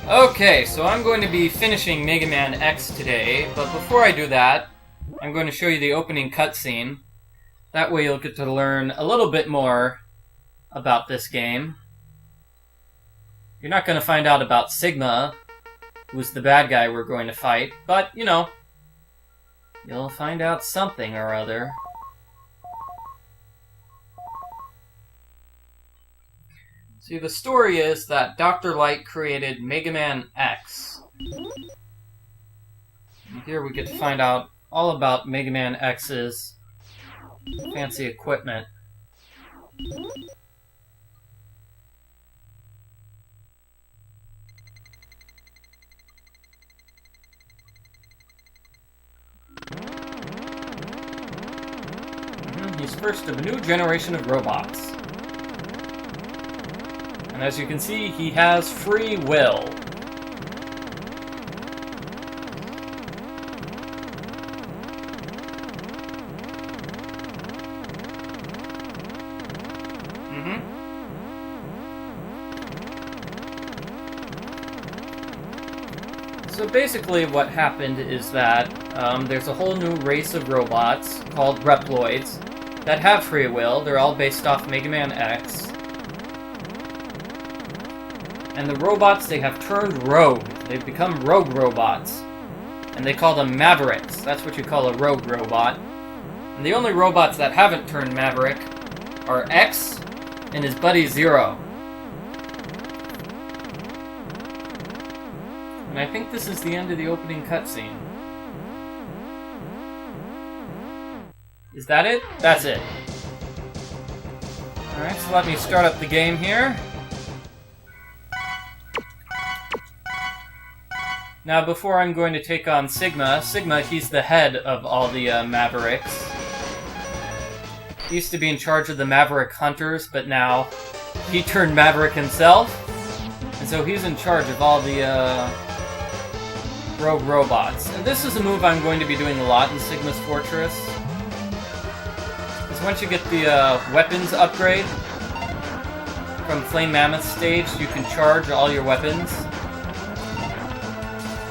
Okay, so I'm going to be finishing Mega Man X today, but before I do that, I'm going to show you the opening cutscene. That way you'll get to learn a little bit more about this game. You're not going to find out about Sigma, who's the bad guy we're going to fight, but, you know, you'll find out something or other. See, the story is that Dr. Light created Mega Man X. And here we get to find out all about Mega Man X's fancy equipment. He's first of a new generation of robots. And as you can see, he has free will. So basically what happened is that there's a whole new race of robots called Reploids that have free will. They're all based off Mega Man X. And the robots, they have turned rogue. They've become rogue robots. And they call them Mavericks. That's what you call a rogue robot. And the only robots that haven't turned Maverick are X and his buddy Zero. And I think this is the end of the opening cutscene. Is that it? That's it. Alright, so let me start up the game here. Now, before I'm going to take on Sigma, he's the head of all the Mavericks. He used to be in charge of the Maverick Hunters, but now he turned Maverick himself. And so he's in charge of all the rogue robots. And this is a move I'm going to be doing a lot in Sigma's Fortress. Because once you get the weapons upgrade from Flame Mammoth stage, you can charge all your weapons.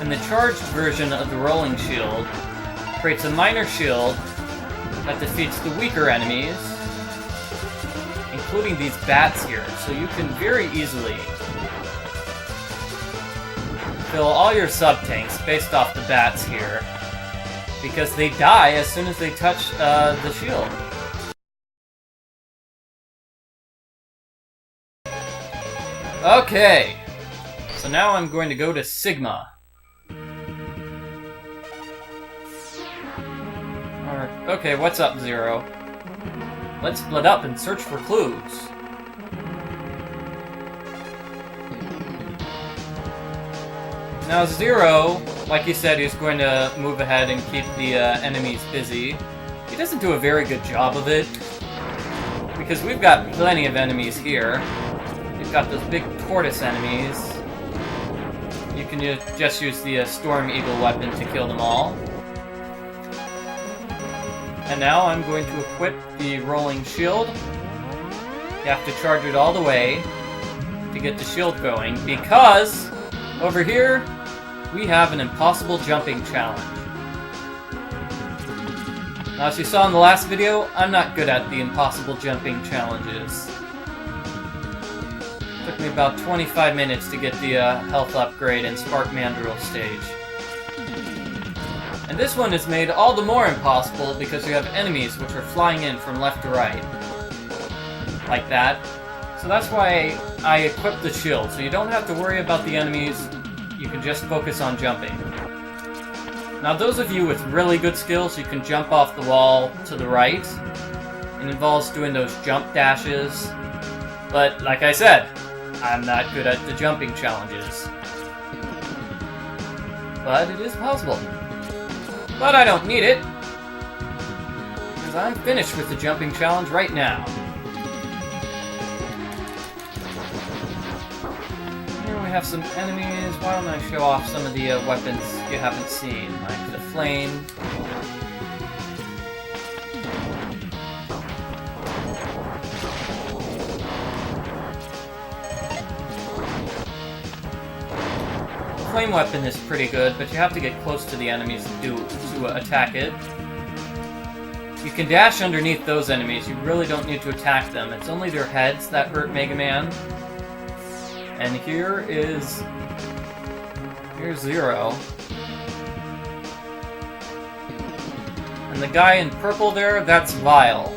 And the charged version of the rolling shield creates a minor shield that defeats the weaker enemies, including these bats here. So you can very easily fill all your sub-tanks based off the bats here, because they die as soon as they touch the shield. Okay, so now I'm going to go to Sigma. Okay, what's up, Zero? Let's split up and search for clues. Now, Zero, like he said, he's going to move ahead and keep the enemies busy. He doesn't do a very good job of it, because we've got plenty of enemies here. We've got those big tortoise enemies. You can just use the Storm Eagle weapon to kill them all. And now I'm going to equip the rolling shield. You have to charge it all the way to get the shield going, because over here we have an impossible jumping challenge. Now, as you saw in the last video, I'm not good at the impossible jumping challenges. It took me about 25 minutes to get the health upgrade in Spark Mandrill stage. And this one is made all the more impossible because you have enemies which are flying in from left to right. Like that. So that's why I equipped the shield, so you don't have to worry about the enemies, you can just focus on jumping. Now, those of you with really good skills, you can jump off the wall to the right. It involves doing those jump dashes. But, like I said, I'm not good at the jumping challenges. But it is possible. But I don't need it, because I'm finished with the jumping challenge right now. Here we have some enemies. Why don't I show off some of the weapons you haven't seen, like the flame. flame weapon is pretty good, but you have to get close to the enemies to attack it. You can dash underneath those enemies, you really don't need to attack them. It's only their heads that hurt Mega Man. And here's Zero. And the guy in purple there, that's Vile.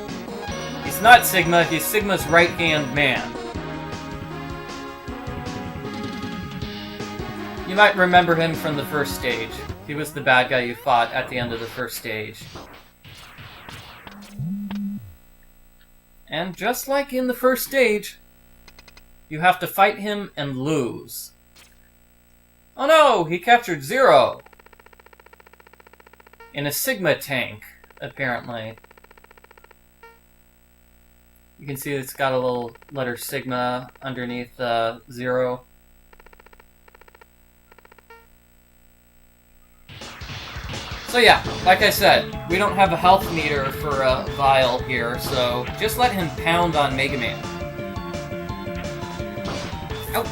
He's not Sigma, he's Sigma's right-hand man. You might remember him from the first stage. He was the bad guy you fought at the end of the first stage. And just like in the first stage, you have to fight him and lose. Oh no! He captured Zero! In a Sigma tank, apparently. You can see it's got a little letter Sigma underneath Zero. So yeah, like I said, we don't have a health meter for Vile here, so just let him pound on Mega Man. Ouch!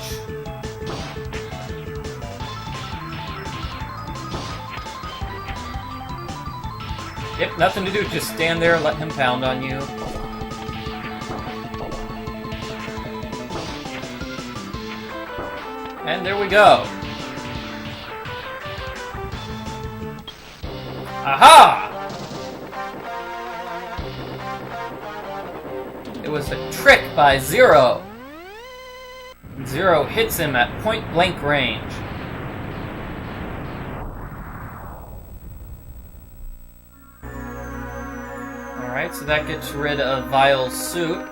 Yep, nothing to do, just stand there, let him pound on you. And there we go. Aha! It was a trick by Zero. Zero hits him at point-blank range. Alright, so that gets rid of Vile's suit.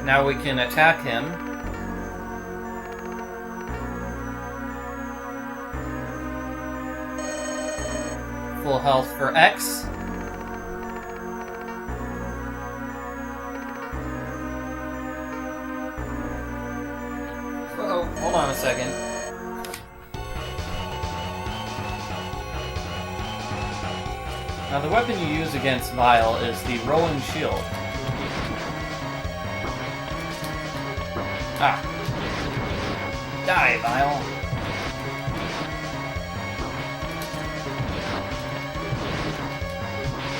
Now we can attack him. Full health for X. Uh-oh, hold on a second. Now the weapon you use against Vile is the rolling shield. Ah. Die, Vile.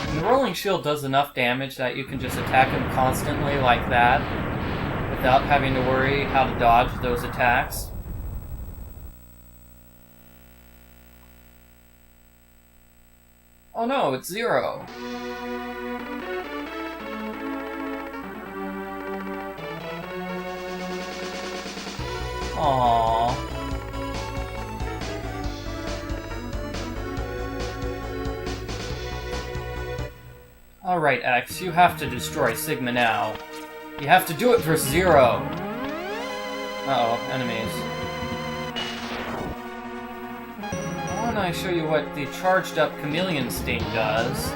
And the rolling shield does enough damage that you can just attack him constantly like that, without having to worry how to dodge those attacks. Oh no, it's Zero. Aww. Alright, X, you have to destroy Sigma now. You have to do it for Zero! Uh-oh, enemies. Why don't I show you what the charged up Chameleon Sting does?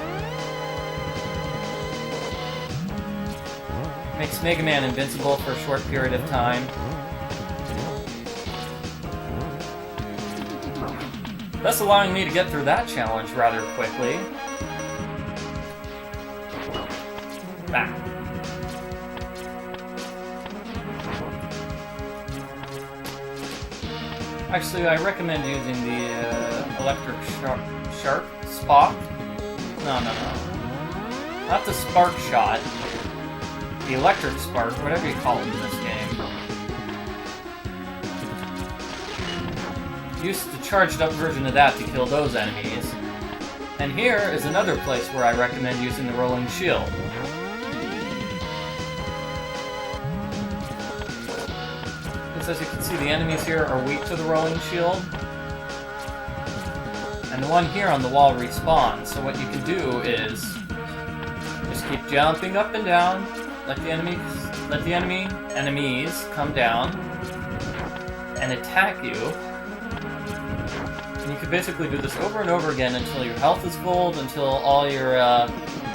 Makes Mega Man invincible for a short period of time. Thus allowing me to get through that challenge rather quickly. Ah. Actually, I recommend using the electric shark Spock. No. Not the spark shot. The electric spark, whatever you call it in this game. Use the charged up version of that to kill those enemies. And here is another place where I recommend using the rolling shield. As you can see, the enemies here are weak to the rolling shield. And the one here on the wall respawns, so what you can do is just keep jumping up and down, let the enemies come down and attack you. And you can basically do this over and over again until your health is full, until all your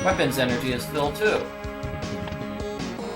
weapons energy is filled too.